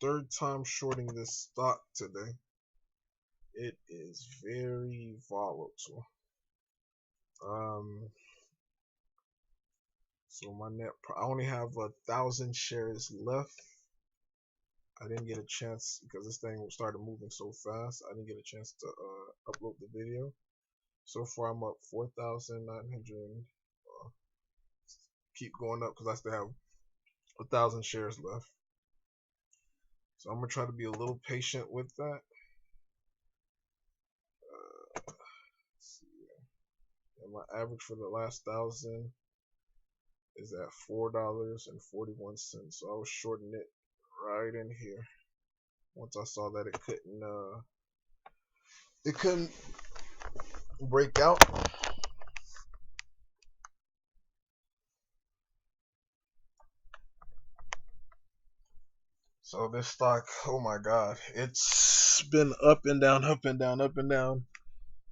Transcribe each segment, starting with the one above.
third time shorting this stock today. It is very volatile. So my I only have 1,000 shares left. I didn't get a chance because this thing started moving so fast. I didn't get a chance to upload the video. So far, I'm up 4,900. Keep going up because I still have 1,000 shares left. So I'm gonna try to be a little patient with that. And my average for the last 1,000 is at $4.41. So I was shorting it right in here. Once I saw that it couldn't break out. So this stock, oh my god, it's been up and down, up and down, up and down.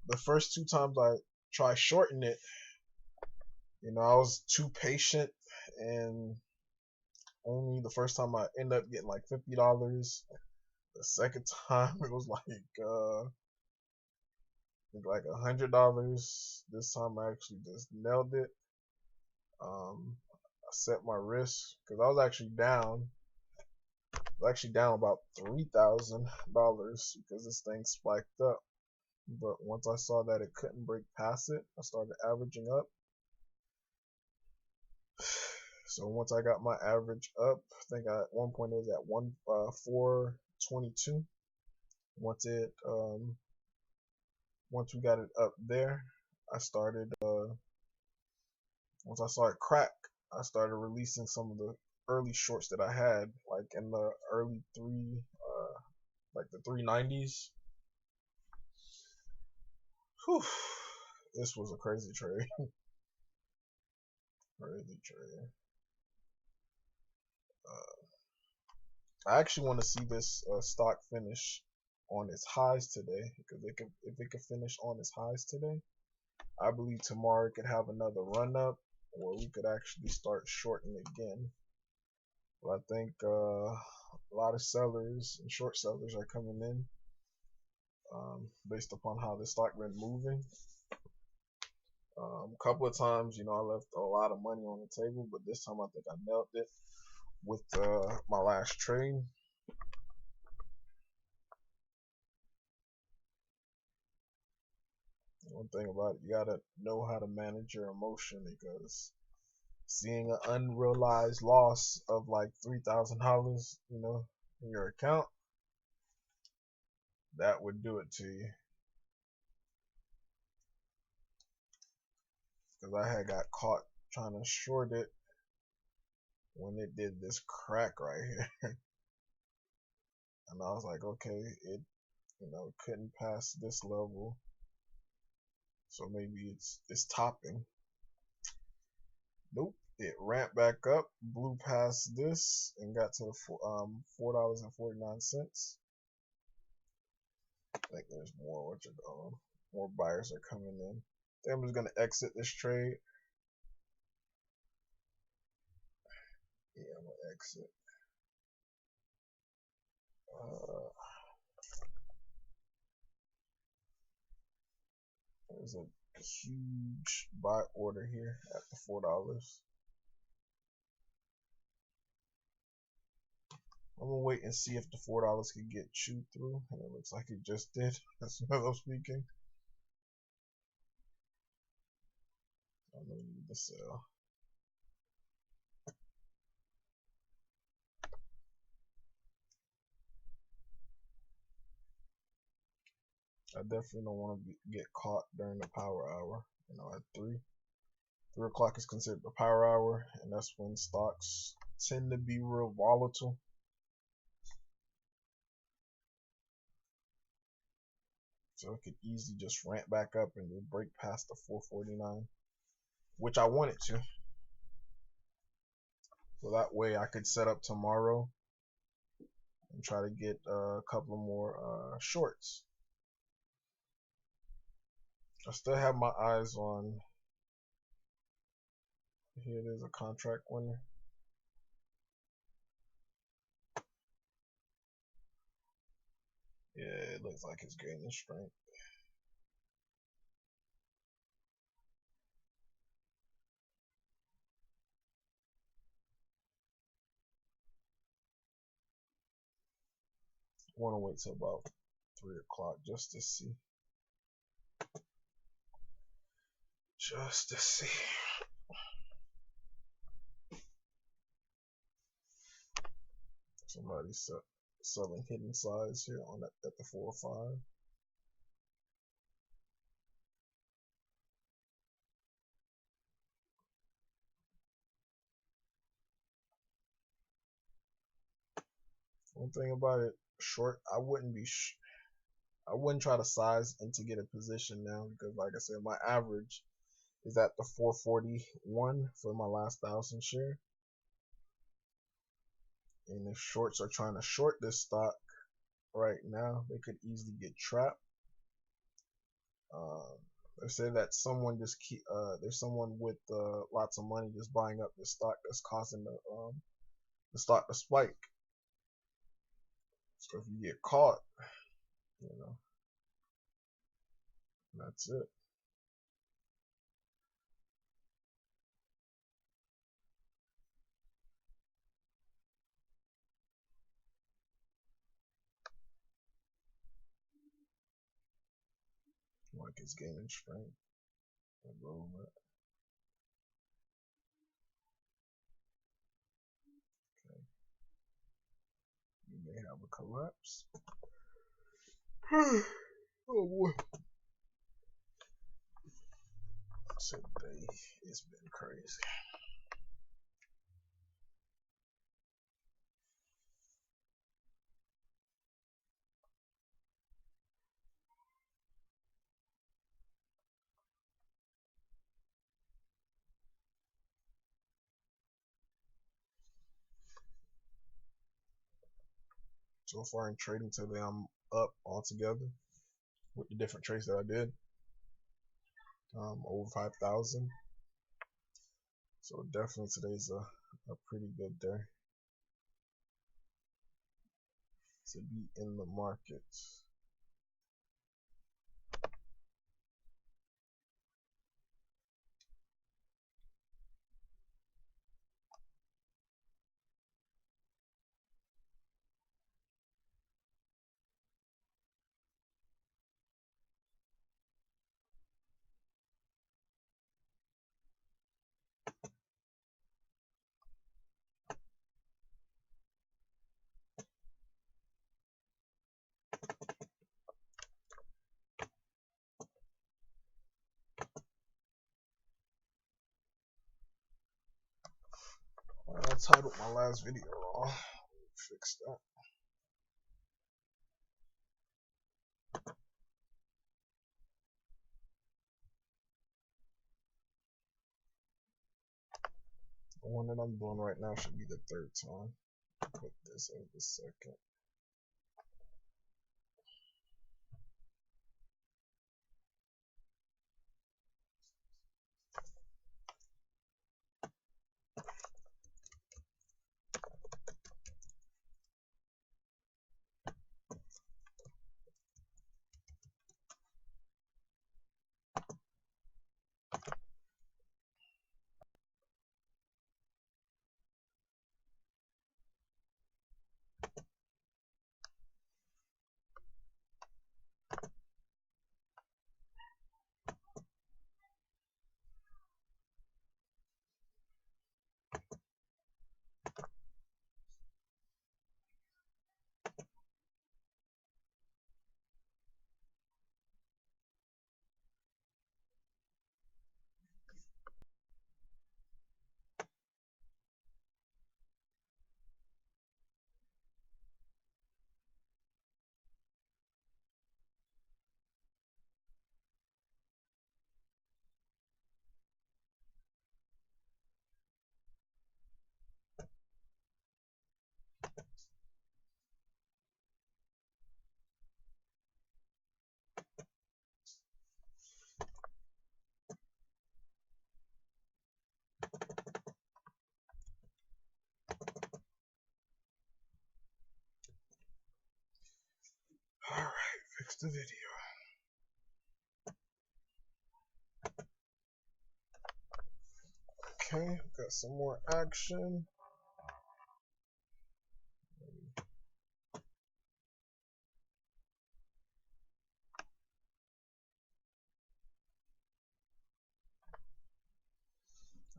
The first two times I tried shorting it, I was too patient, and only the first time I ended up getting like $50. The second time it was like $100. This time I actually just nailed it. I set my risk because I was actually down. About $3,000 because this thing spiked up. But once I saw that it couldn't break past it, I started averaging up. So once I got my average up, I think at one point it was at 422. Once we got it up there, I started. Once I saw it crack, I started releasing some of the early shorts that I had, like in the early like the 390s. Whew. This was a crazy trade. Crazy trade. I actually want to see this stock finish on its highs today, because if it could finish on its highs today, I believe tomorrow it could have another run up, or we could actually start shorting again. But I think a lot of sellers and short sellers are coming in based upon how the stock been moving. A couple of times, I left a lot of money on the table, but this time I think I nailed it with my last trade. One thing about it, you gotta know how to manage your emotion, because seeing an unrealized loss of like $3,000, in your account, that would do it to you. Because I had got caught trying to short it when it did this crack right here. And I was like, okay, it couldn't pass this level, so maybe it's topping. Nope, it ramped back up, blew past this, and got to the $4.49. I think there's more. More buyers are coming in. I'm just gonna exit this trade. Yeah, I'm gonna exit. There's a huge buy order here at the $4. I'm gonna wait and see if the $4 can get chewed through, and it looks like it just did. That's what I'm speaking. I'm gonna need to sell. I definitely don't want to get caught during the power hour. At 3 o'clock is considered the power hour, and that's when stocks tend to be real volatile. So it could easily just ramp back up and just break past the 449, which I want it to. So that way I could set up tomorrow and try to get a couple more shorts. I still have my eyes on, here it is, a contract winner. Yeah, it looks like it's gaining strength. I want to wait till about 3 o'clock just to see. Just to see. Somebody selling hidden size here on that at the 405. One thing about it, short, I wouldn't try to size and to get a position now because, like I said, my average is at the 441 for my last 1,000 share. And if shorts are trying to short this stock right now, they could easily get trapped. They say that someone there's someone with lots of money just buying up the stock that's causing the stock to spike. So if you get caught, you know, that's it. Like it's gaining strength. Okay. You may have a collapse. Oh boy. Today it's been crazy. So far in trading today, I'm up altogether with the different trades that I did. Over 5,000. So definitely today's a pretty good day to be in the market. I titled my last video wrong. Fix that. The one that I'm doing right now should be the third time. Put this as the second. the video. Okay, got some more action.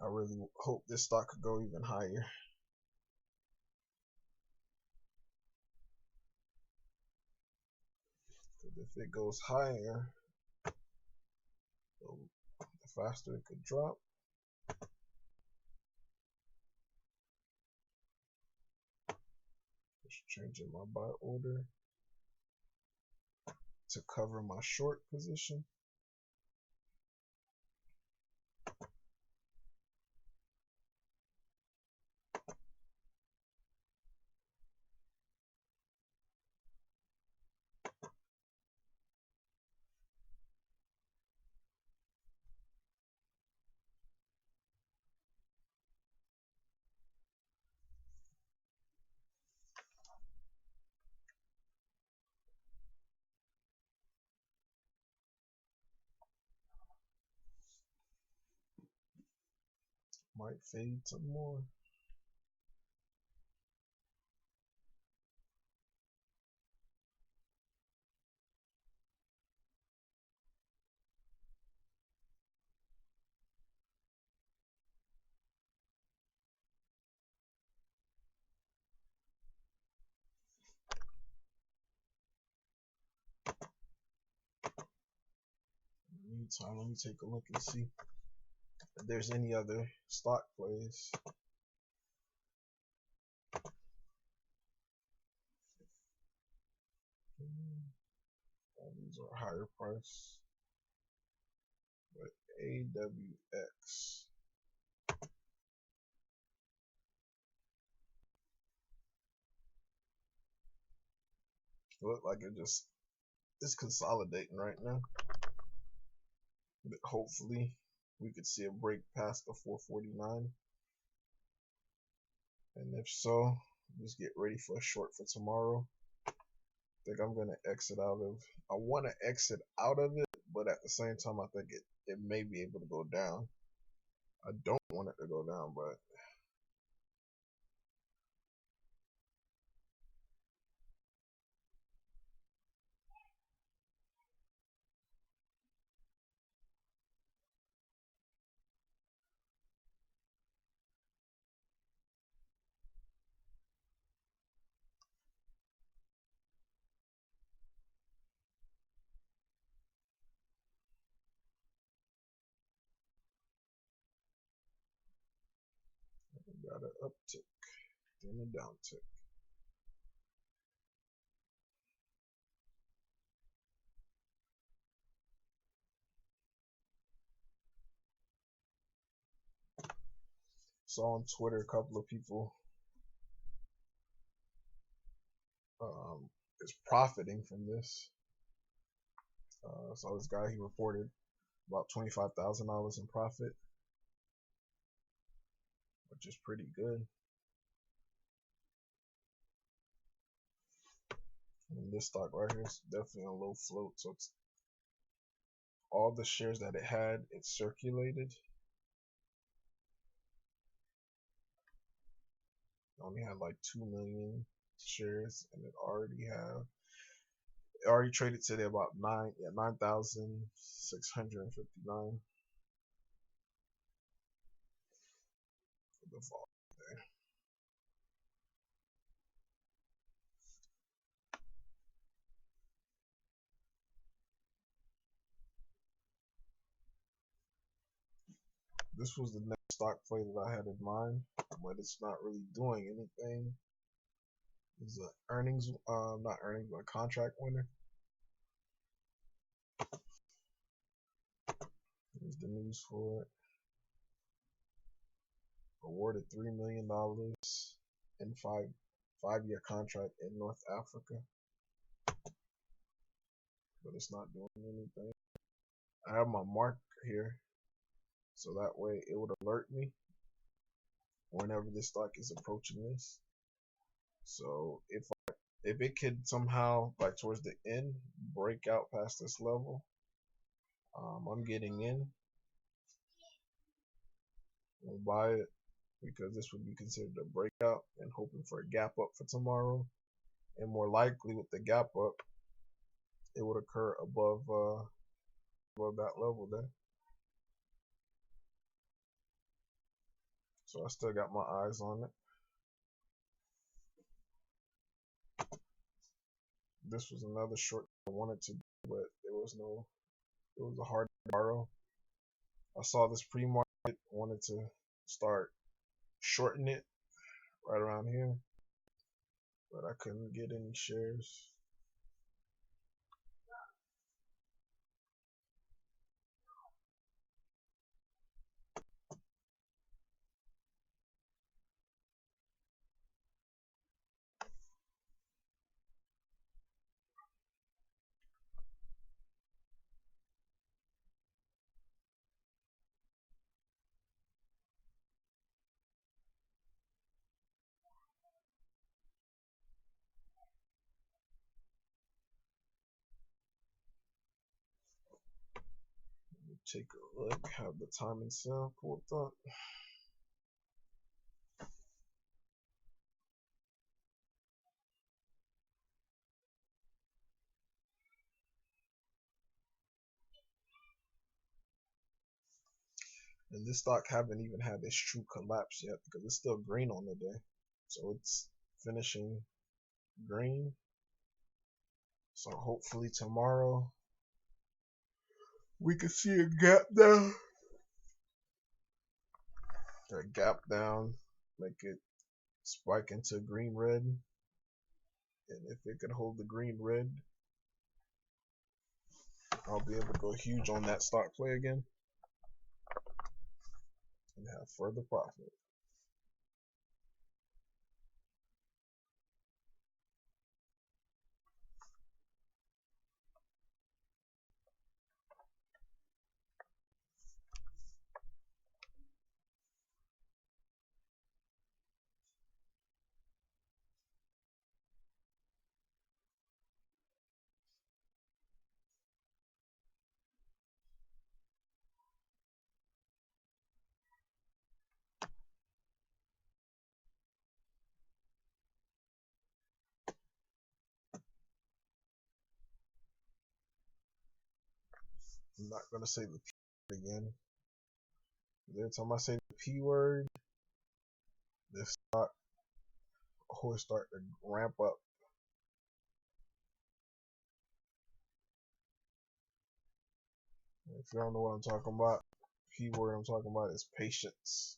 I really hope this stock could go even higher. Because if it goes higher, the faster it could drop. Just changing my buy order to cover my short position. Might fade some more. In the meantime, let me take a look and see if there's any other stock plays. All these are higher price, but AWX. Look like it's consolidating right now, but hopefully we could see a break past the 449, and if so, just get ready for a short for tomorrow. I think I'm gonna exit out of. I want to exit out of it, but at the same time, I think it may be able to go down. I don't want it to go down, but I got an uptick, then a downtick. Saw on Twitter a couple of people is profiting from this. So this guy, he reported about $25,000 in profit, which is pretty good. And this stock right here is definitely a low float, so it's all the shares that it had, it circulated. It only had like 2 million shares, and it already traded today about 9,659 for the vol there. This was the next stock play that I had in mind, but it's not really doing anything. It's an earnings, not earnings, but a contract winner. Here's the news for it. Awarded $3 million in five-year contract in North Africa, but it's not doing anything. I have my mark here, so that way it would alert me whenever this stock is approaching this. So if it could somehow, like towards the end, break out past this level, I'm getting in. I'll buy it because this would be considered a breakout and hoping for a gap up for tomorrow. And more likely with the gap up, it would occur above that level there. So I still got my eyes on it. This was another short I wanted to do, but it was a hard borrow. I saw this pre-market, wanted to start shorting it right around here, but I couldn't get any shares. Take a look, have the time and sell pulled up. And this stock haven't even had its true collapse yet because it's still green on the day. So it's finishing green. So hopefully tomorrow we can see a gap down. A gap down, make it spike into green red. And if it can hold the green red, I'll be able to go huge on that stock play again and have further profit. I'm not going to say the P word again. Every time I say the P word, this stock always start to ramp up. If you don't know what I'm talking about, P word I'm talking about is patience.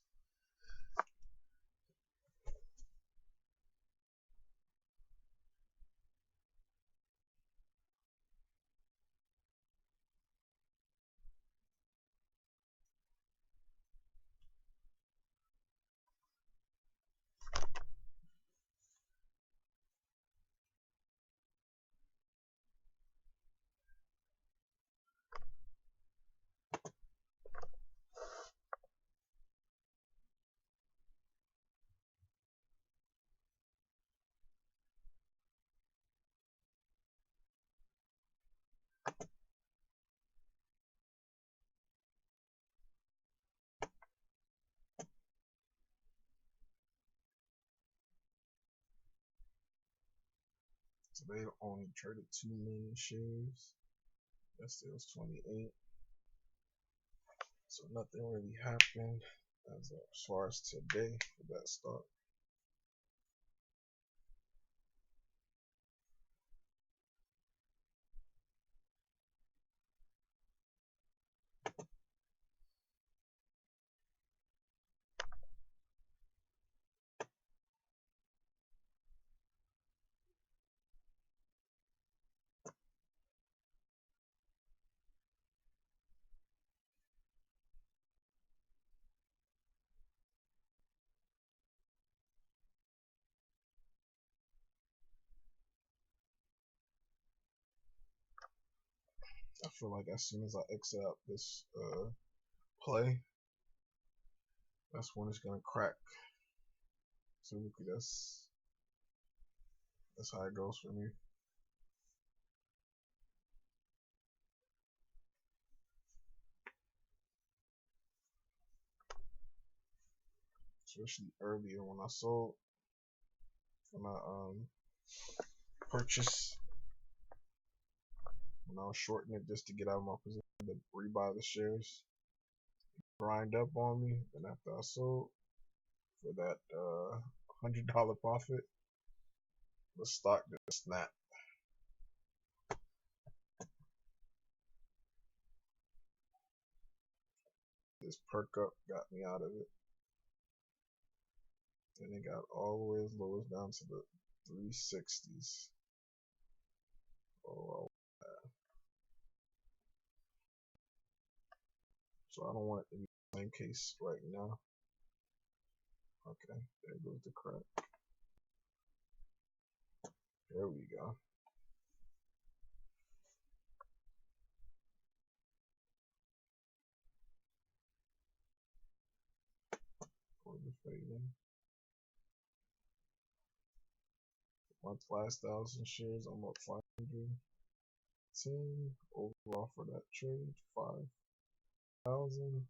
So they only traded 2 million shares. Yesterday was 28. So nothing really happened as far as today for that stock. I feel like as soon as I exit out this play, that's when it's gonna crack. So that's how it goes for me. especially earlier when I sold, when I purchased, when I was shorting it just to get out of my position to rebuy the shares, grind up on me. Then after I sold for that $100 profit, the stock just snapped. This perk up got me out of it. Then it got all the way as low as down to the 360s. Oh, so I don't want it to be the same case right now. Okay, there goes the crack. There we go. For the fading. My last 1,000 shares, I'm up 510 overall for that trade. 5,000.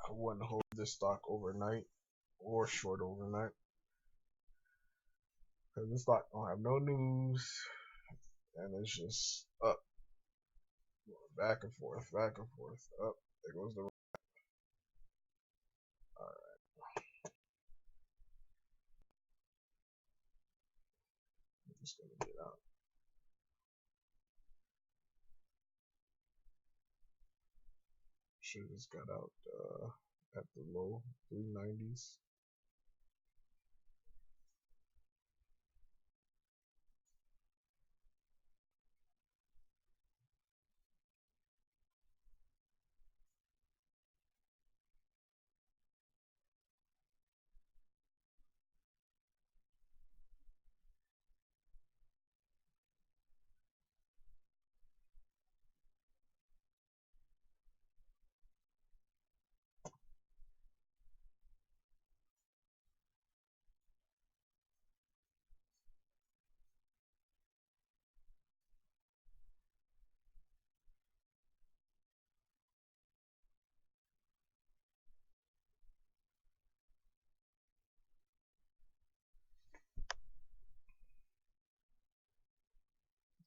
I wouldn't hold this stock overnight or short overnight. Because this stock don't have no news. And it's just up. Back and forth, back and forth. Up. There goes the. Alright. I'm just going to get out. Should just got out at the low 390s.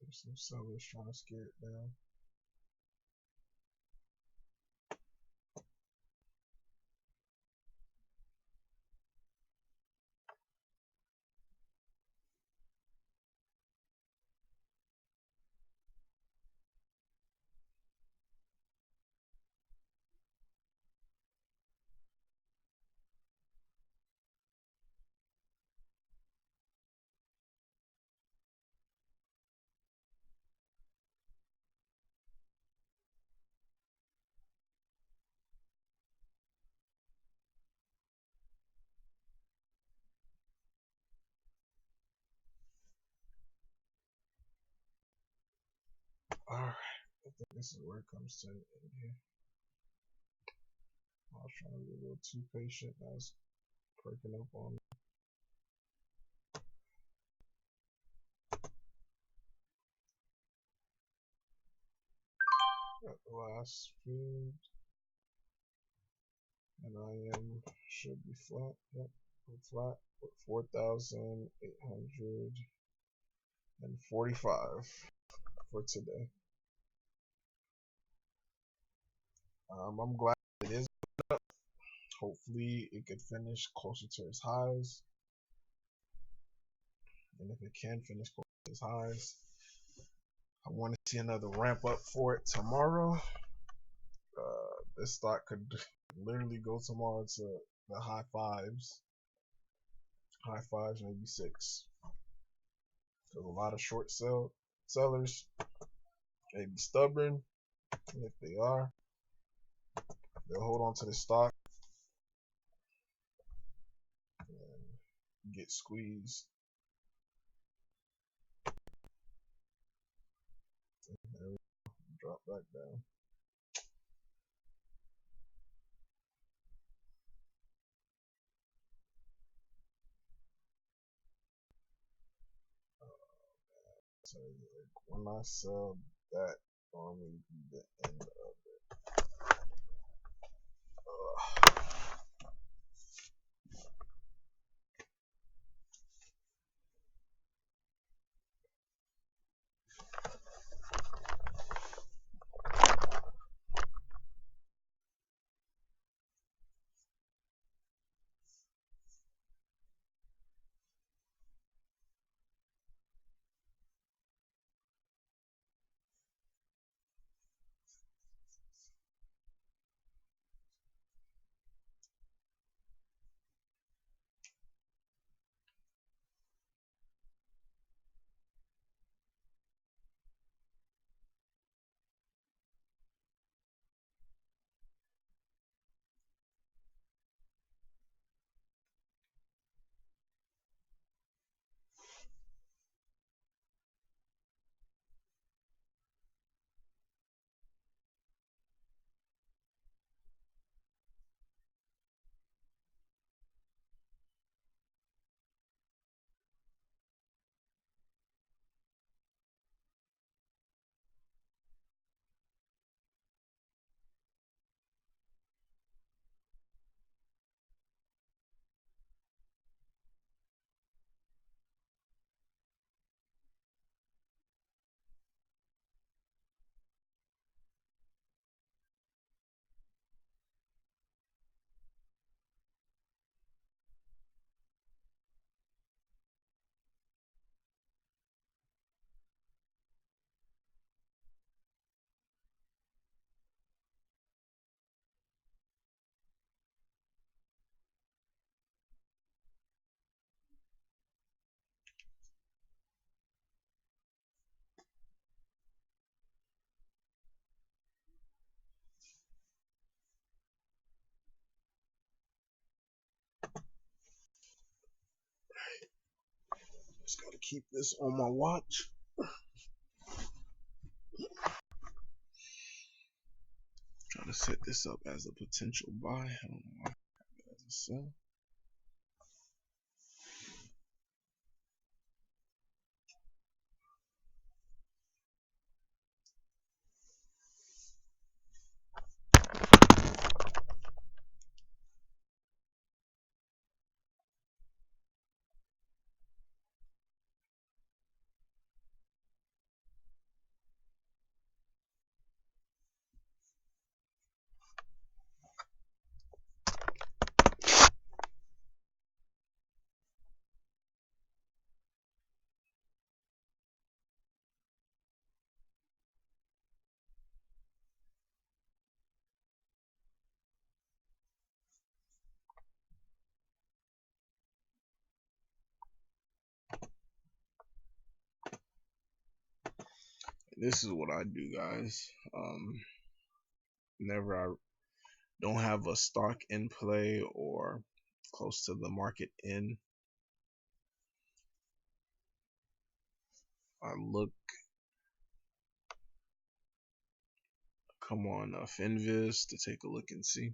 There's some sellers trying to scare it down. Alright, I think this is where it comes to an end here. I was trying to be a little too patient. I was perking up on me. Got the last feed, and I should be flat. Yep, I'm flat with 4,845 for today. I'm glad it is up. Hopefully it could finish closer to its highs, and if it can finish closer to its highs, I want to see another ramp up for it tomorrow. This stock could literally go tomorrow to the high fives, maybe six. There's a lot of short sellers. They be stubborn, and if they are, they'll hold on to the stock and get squeezed. There we go. Drop back down. So like when I sell that, normally be the end of it. Just gotta keep this on my watch. Trying to set this up as a potential buy. I don't know why. As a sell. This is what I do, guys. Whenever I don't have a stock in play or close to the market in, I look come on Finviz to take a look and see.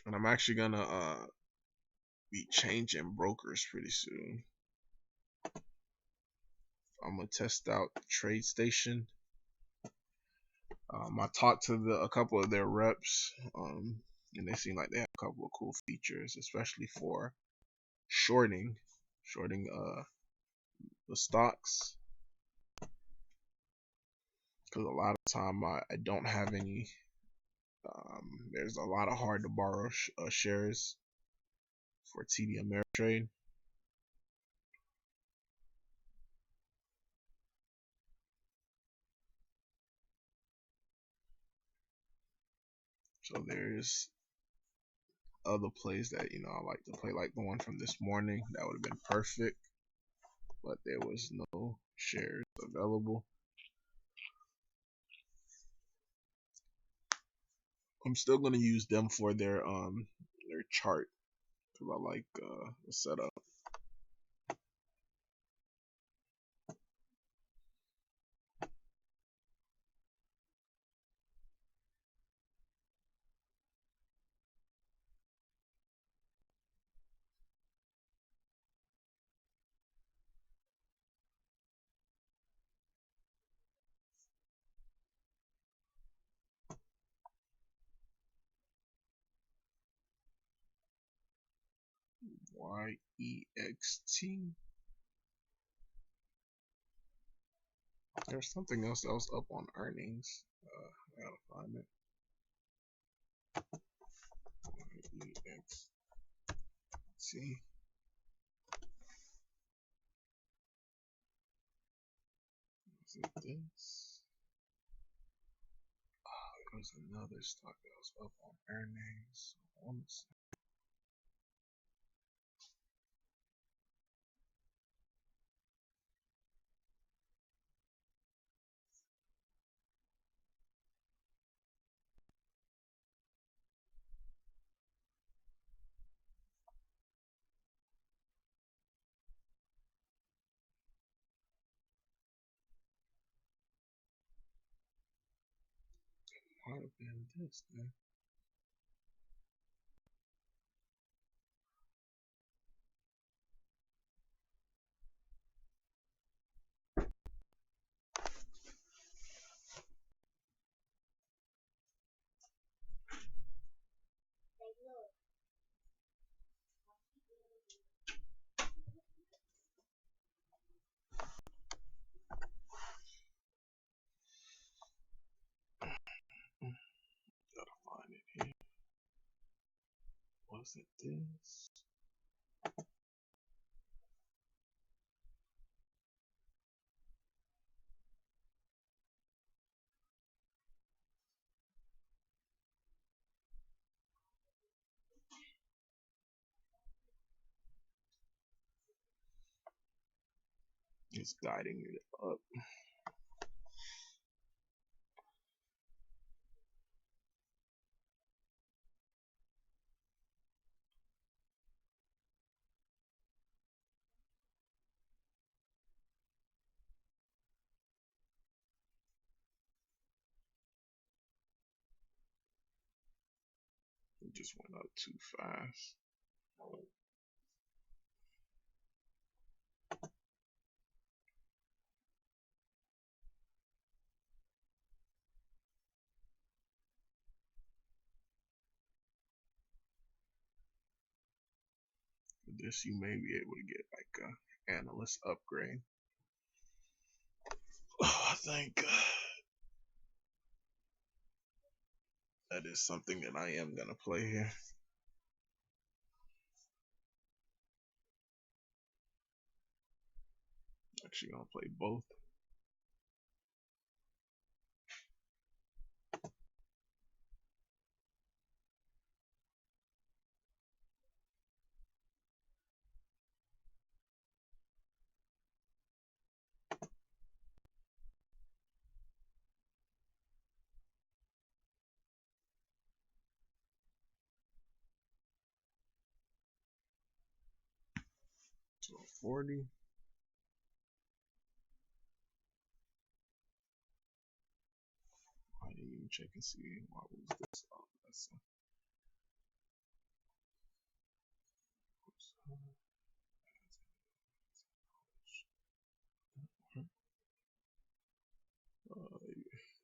And I'm actually gonna be changing brokers pretty soon. I'm gonna test out TradeStation. I talked to a couple of their reps, and they seem like they have a couple of cool features, especially for shorting the stocks. Because a lot of time I don't have any. There's a lot of hard to borrow shares for TD Ameritrade. So there's other plays that I like to play, like the one from this morning. That would have been perfect, but there was no shares available. I'm still gonna use them for their chart because I like the setup. YEXT. There's something else that was up on earnings. I gotta find it. YEXT. Is it this? Oh, there was another stock that was up on earnings. Might have been this then. Gotta find it here. Was it this? It's guiding it up. It just went up too fast. For this, you may be able to get like a analyst upgrade. Oh, thank God. That is something that I am gonna play here. Actually gonna play both. So 40. check and see why was this up. That's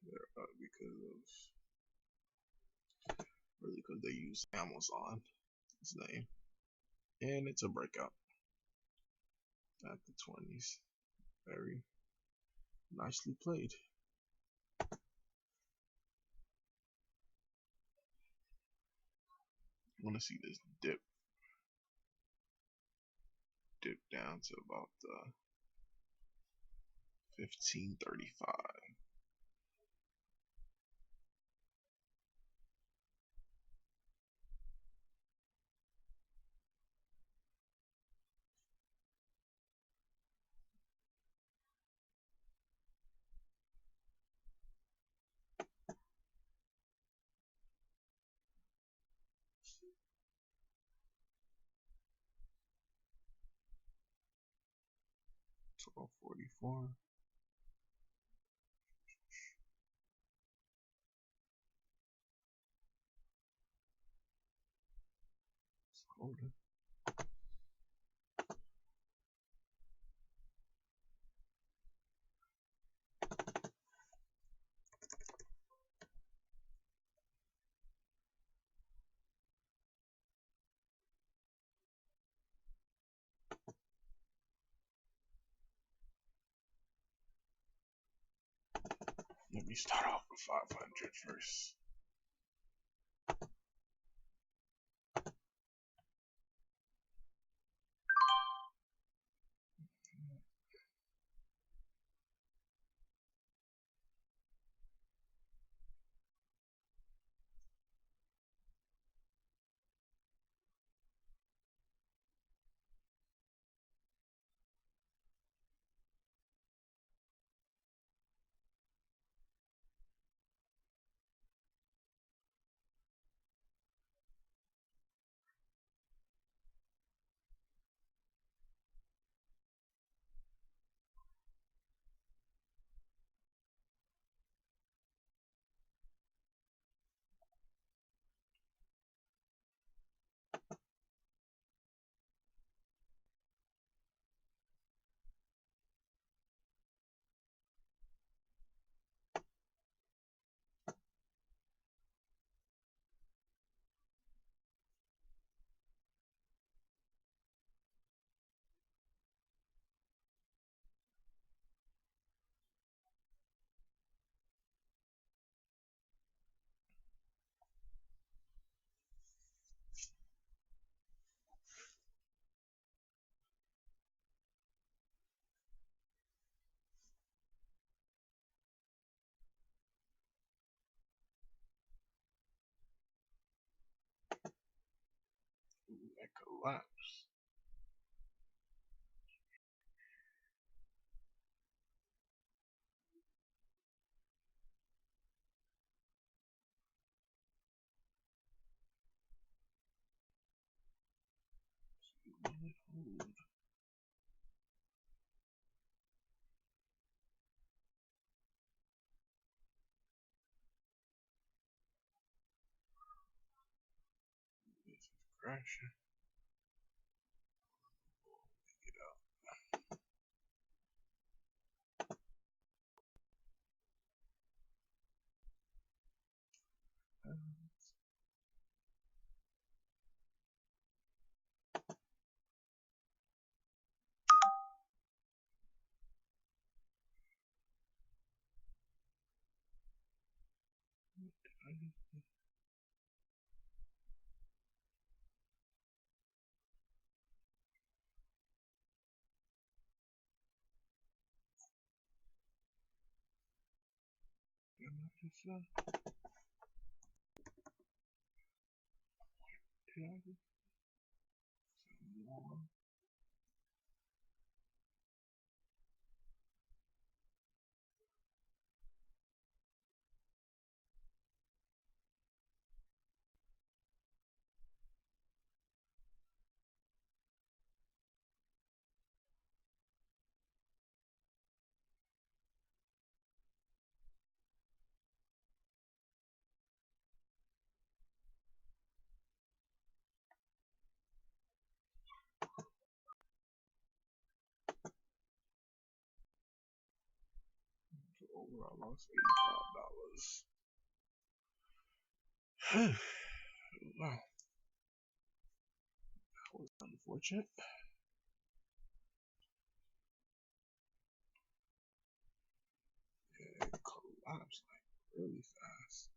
they're up because of really because they use Amazon his name, and it's a breakout at the 20s. Very nicely played. I want to see this dip down to about 1535. $12.44. It's holding. Let me start off with 500 first. Ooh, that collapse. Will it hold? This is crashing. Get out. Did I just more? I lost $85. Wow, that was unfortunate. Yeah, it collapsed like really fast.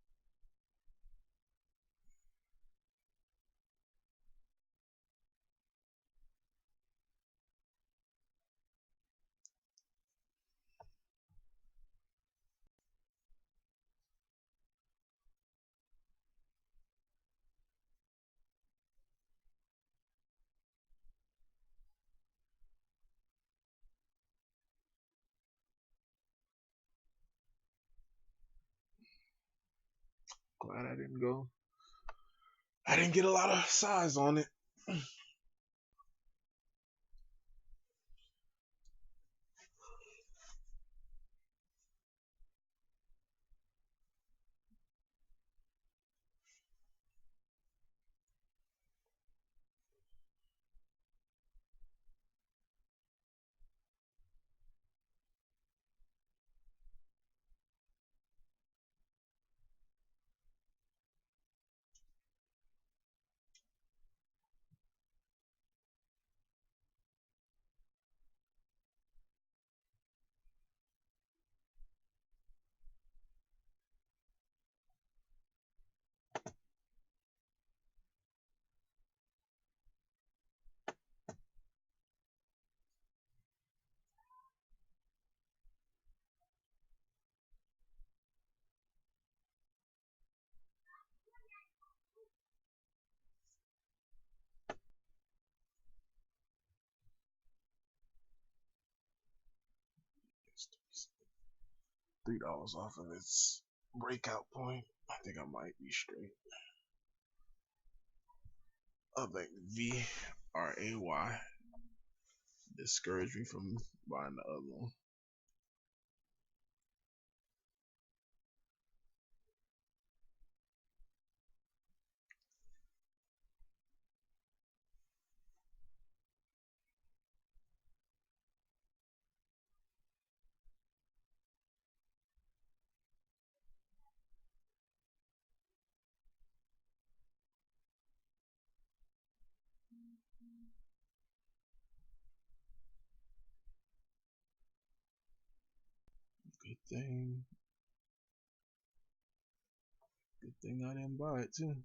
Glad I didn't go. I didn't get a lot of size on it. $3 off of its breakout point. I think I might be straight. I think VRAY discouraged me from buying the other one. Good thing I didn't buy it too.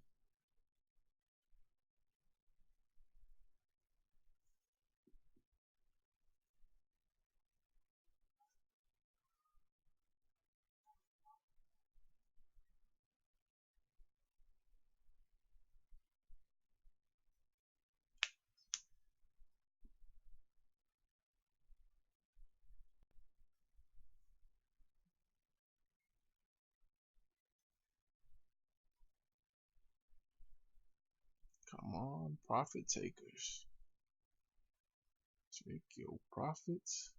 Come on, profit takers. Take your profits.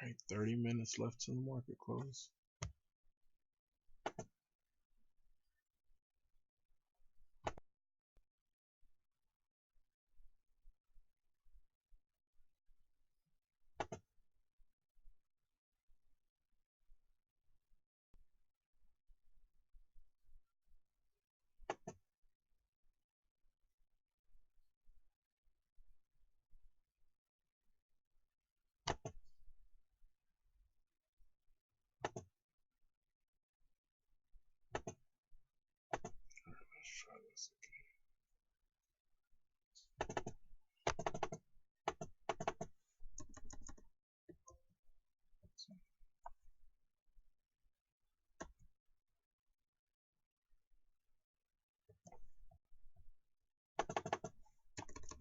Alright, 30 minutes left till the market close. Let's try this again.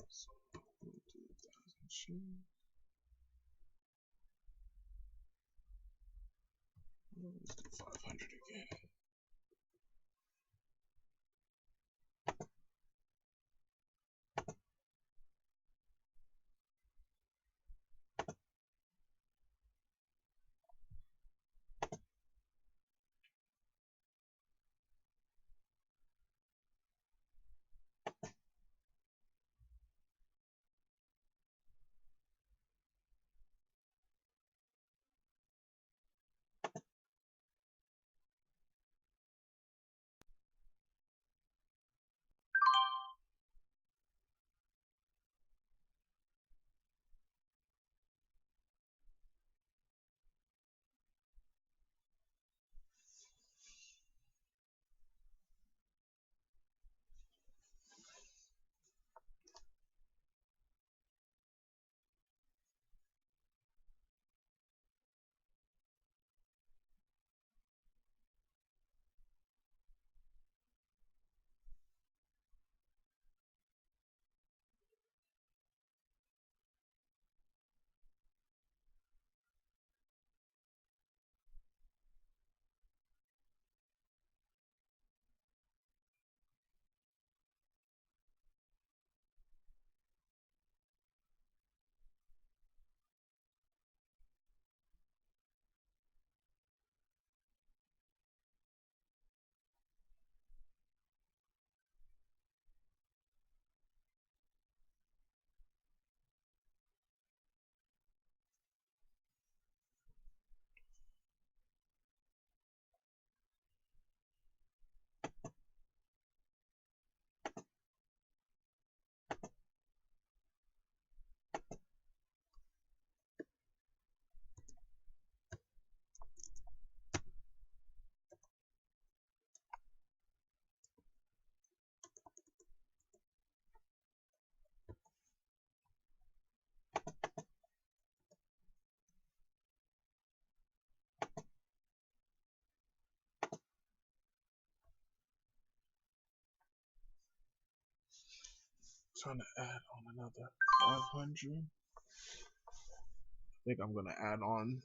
So we'll do 1,000 shares. Let's do 500 again. Trying to add on another 500. I think I'm gonna add on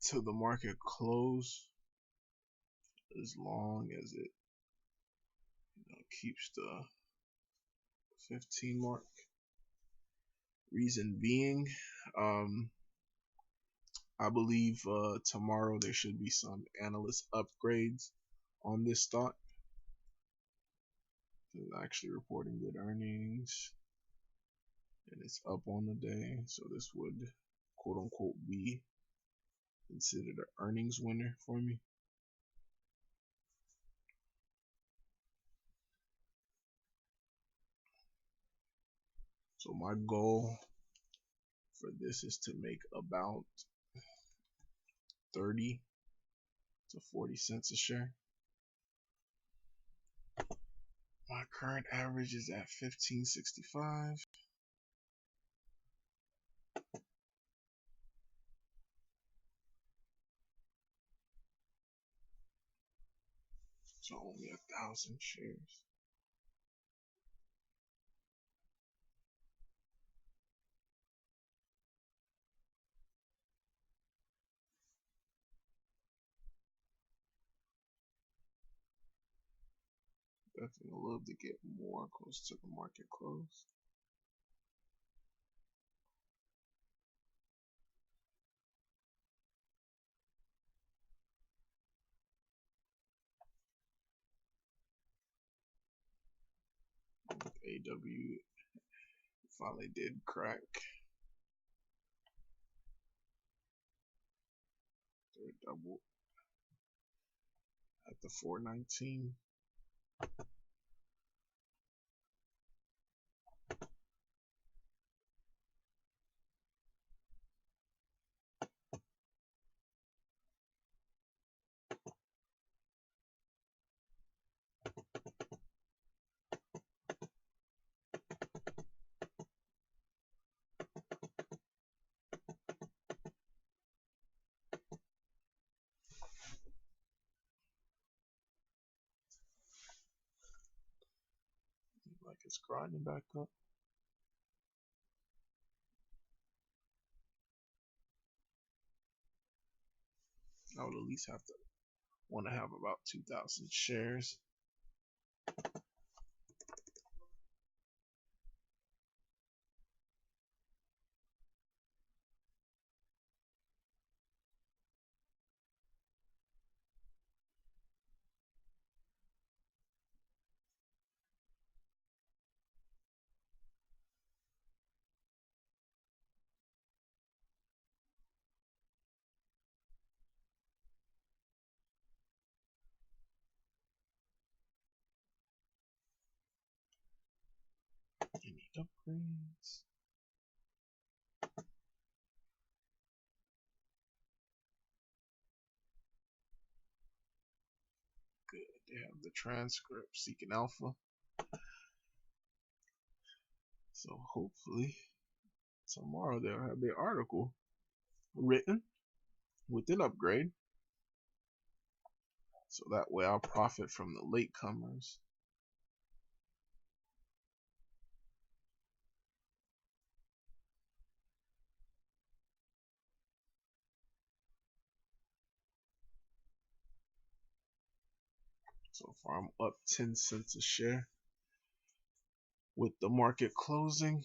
to the market close as long as it keeps the 15 mark. Reason being, I believe tomorrow there should be some analyst upgrades on this stock. It's actually reporting good earnings, and it's up on the day, so this would quote unquote be considered an earnings winner for me. So my goal for this is to make about 30 to 40 cents a share. My current average is at 15.65. So only 1,000 shares. Definitely love to get more close to the market close. AW finally did crack. Third double at the 419. Like it's grinding back up. I would at least have to want to have about 2,000 shares. You need upgrades. Good. They have the transcript seeking alpha. So hopefully tomorrow they'll have their article written with an upgrade. So that way I'll profit from the latecomers. So far I'm up 10 cents a share with the market closing.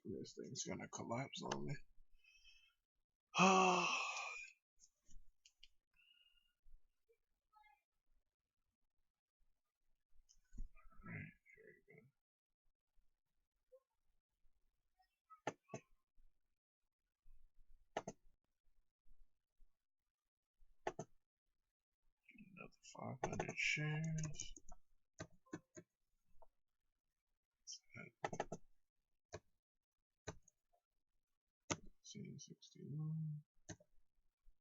This thing's gonna collapse on me. Alright, another 500 shares. 1561.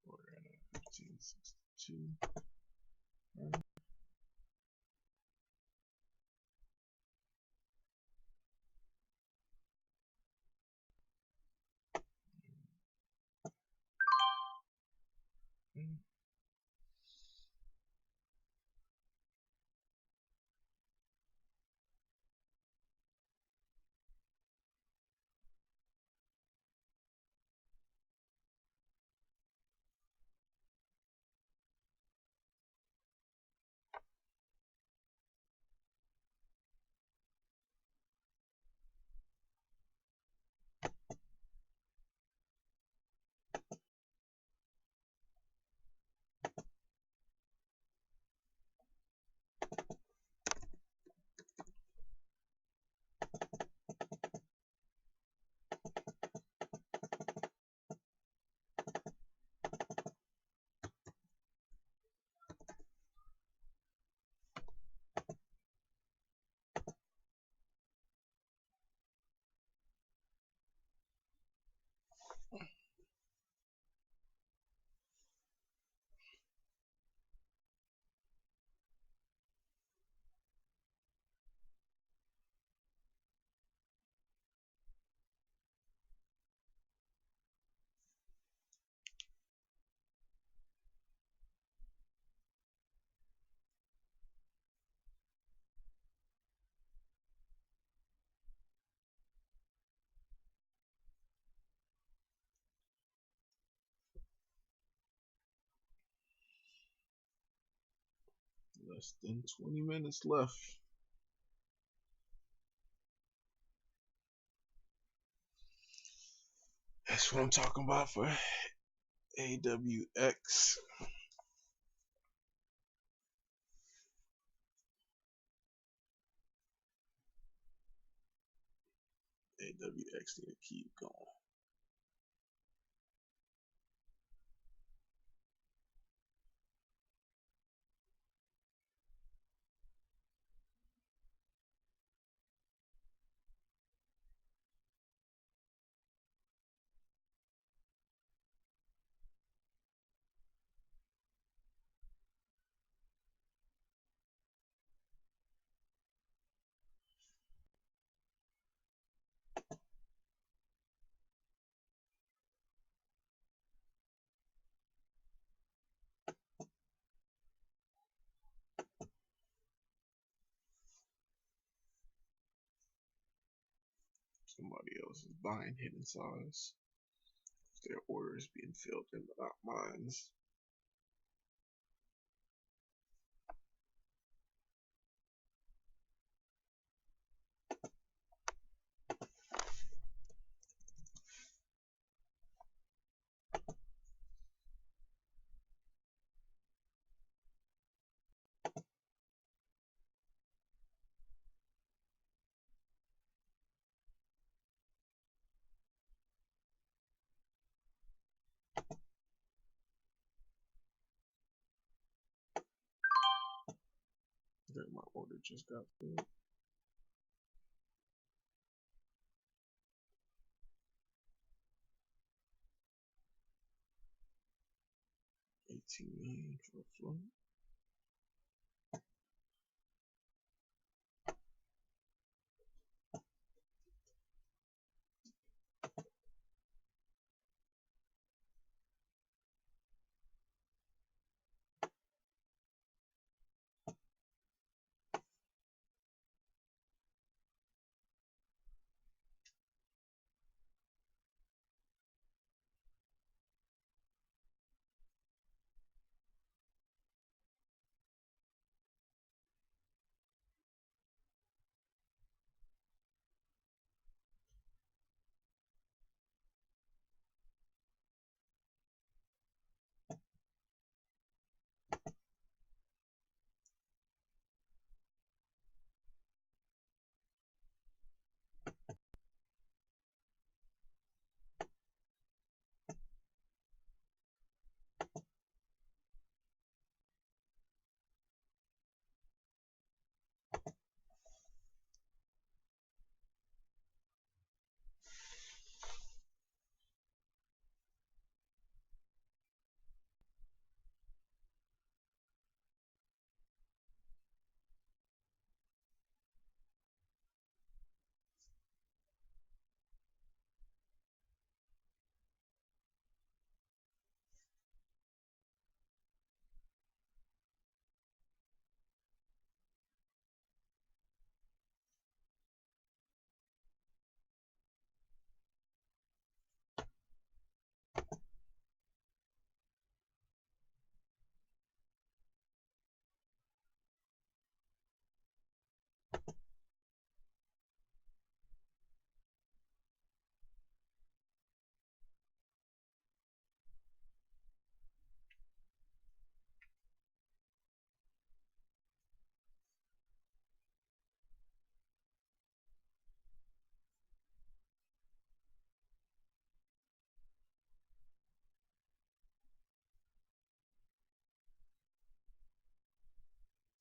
We're at 1562. Right. Less than 20 minutes left. That's what I'm talking about for AWX. AWX need to keep going. Somebody else is buying hidden size. Their order is being filled in, but not mine. I think my order just got filled. $18 million for a float.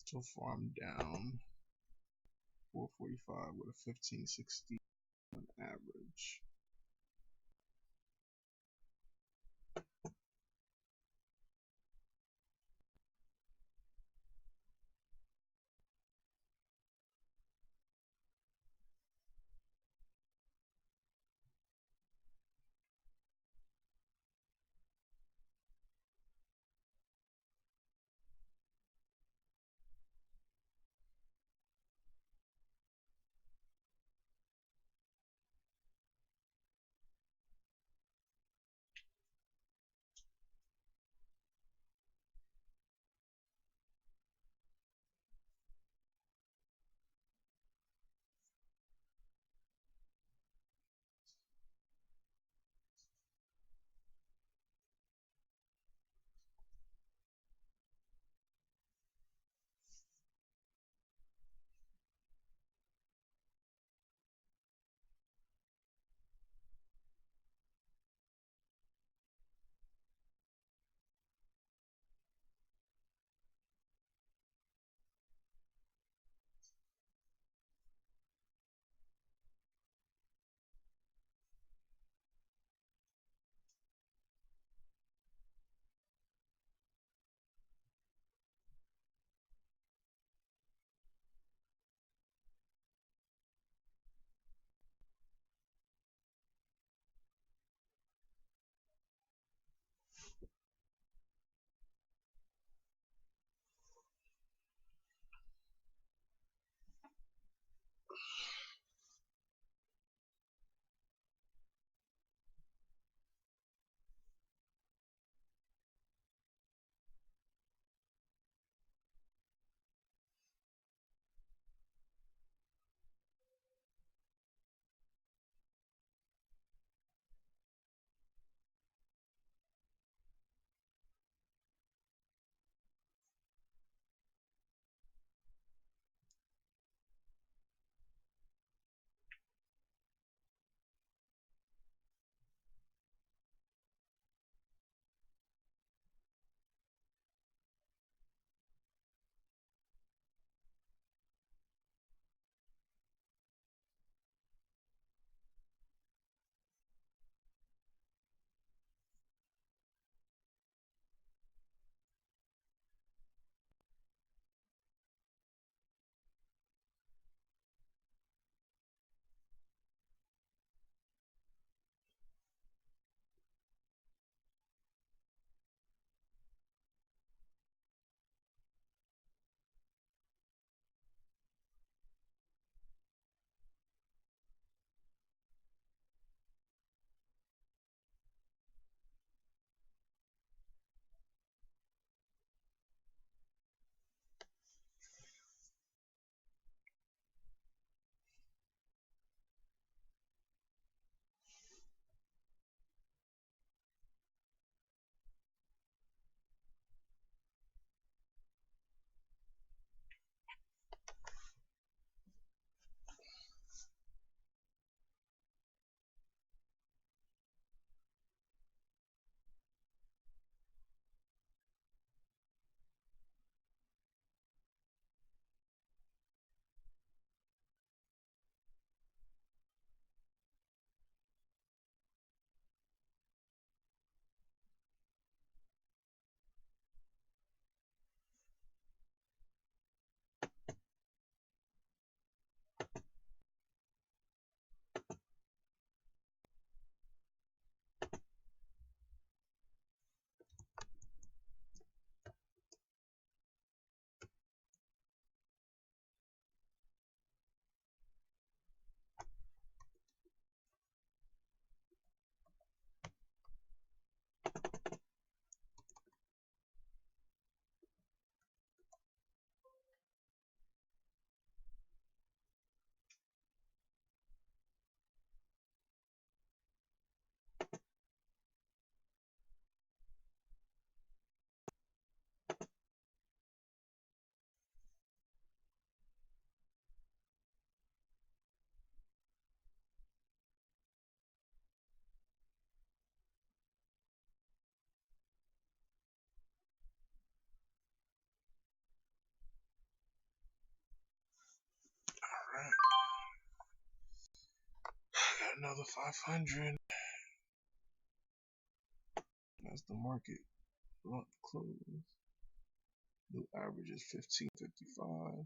So far I'm down 445 with a 1560 on average. another 500. That's the market close. New average is 1555.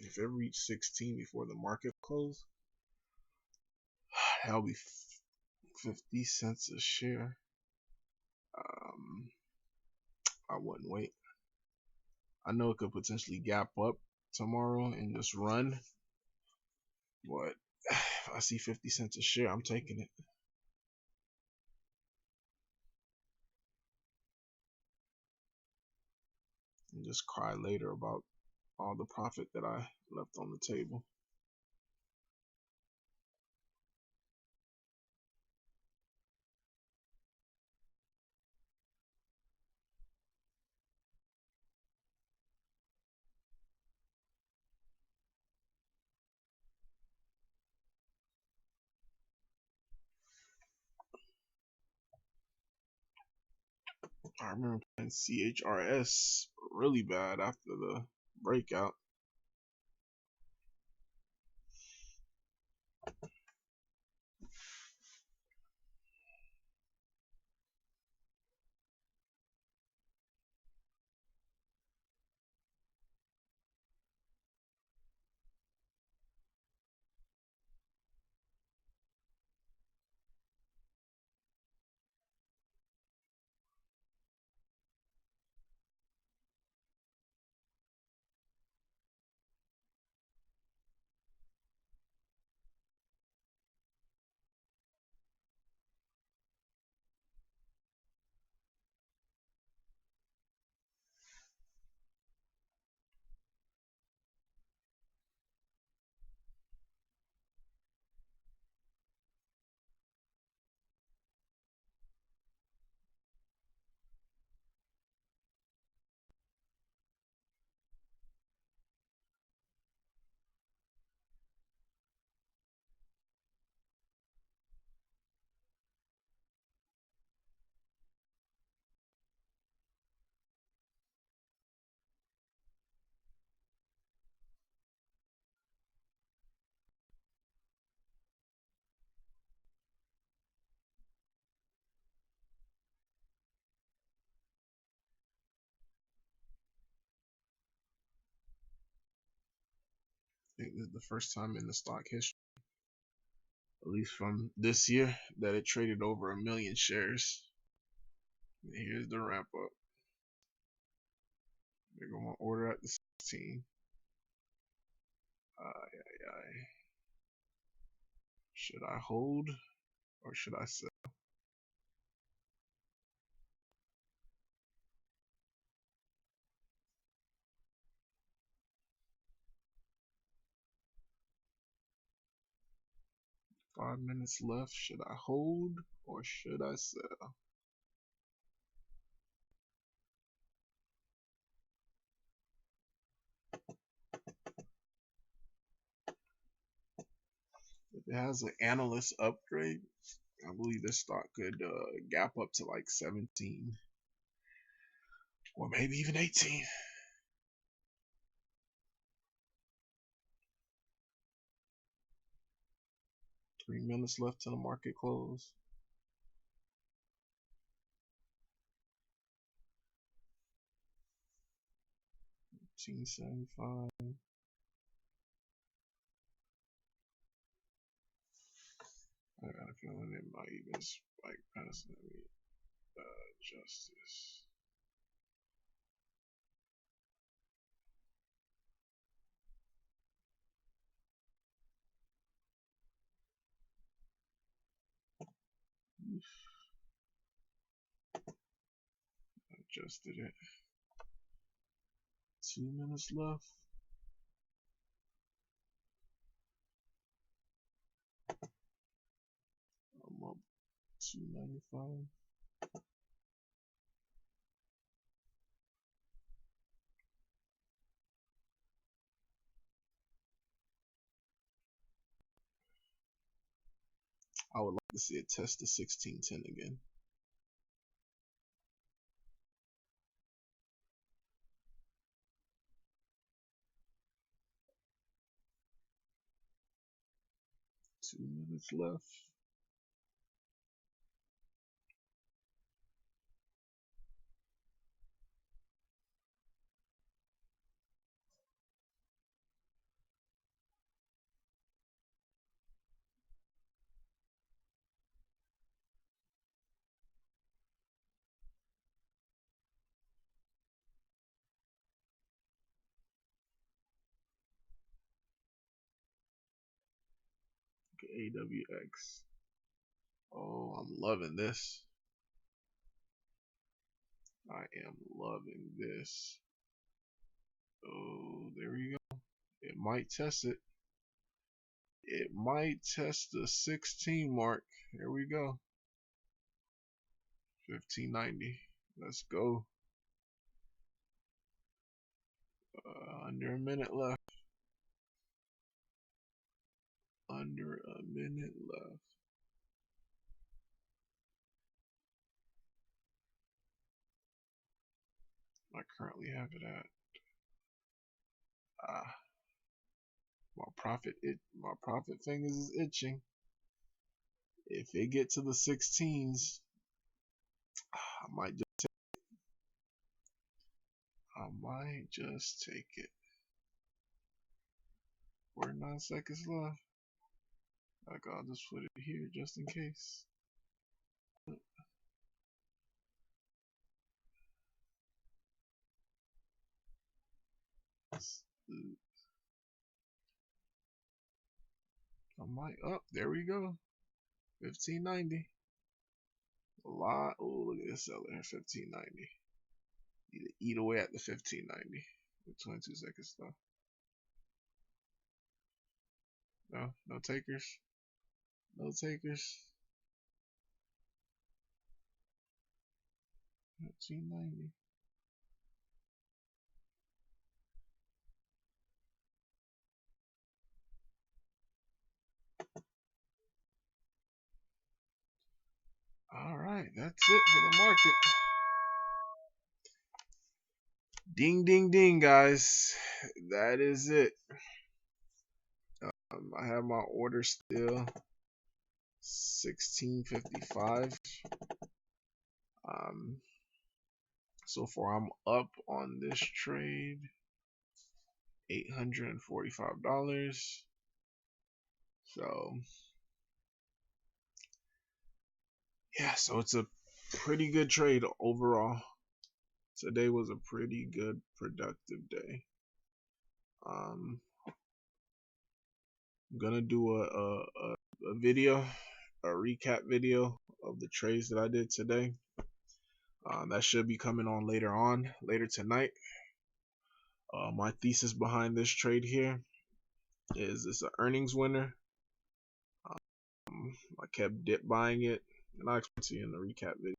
If it reached 16 before the market closed, that'll be 50 cents a share. I wouldn't wait. I know it could potentially gap up tomorrow and just run, but if I see 50 cents a share, I'm taking it. And just cry later about all the profit that I left on the table. I remember playing CHRS really bad after the breakout. I think this is the first time in the stock history, at least from this year, that it traded over 1 million shares. And here's the wrap up. They're going to order at the 16. Should I hold or should I sell? Five minutes left. Should I hold or should I sell? If it has an analyst upgrade, I believe this stock could gap up to like 17 or maybe even 18. 3 minutes left to the market close. $15.75. I got a feeling it might even spike past justice. Adjusted it. 2 minutes left. I'm up 295. I would like to see it test the 1610 again. Two minutes left. Okay, AWX. Oh, I'm loving this. I am loving this. Oh, there we go. It might test it. It might test the 16 mark. Here we go. 1590. Let's go. Under a minute left. Under a minute left. I currently have it at my profit fingers is itching. If it get to the 16s, I might just take it. 49 seconds left. Like, I'll just put it here just in case. I might up. There we go. 1590. A lot. Oh, look at this seller. 1590. Need to eat away at the 1590 with 22 seconds left. No takers. No takers. 1590. All right, that's it for the market. Ding, ding, ding, guys. That is it. I have my order still 1655. So far I'm up on this trade $845. So yeah, so it's a pretty good trade overall. Today was a pretty good productive day. I'm gonna do a video, a recap video of the trades that I did today. That should be coming on later tonight. My thesis behind this trade here is it's an earnings winner. I kept dip buying it, and I'll explain to you in the recap video.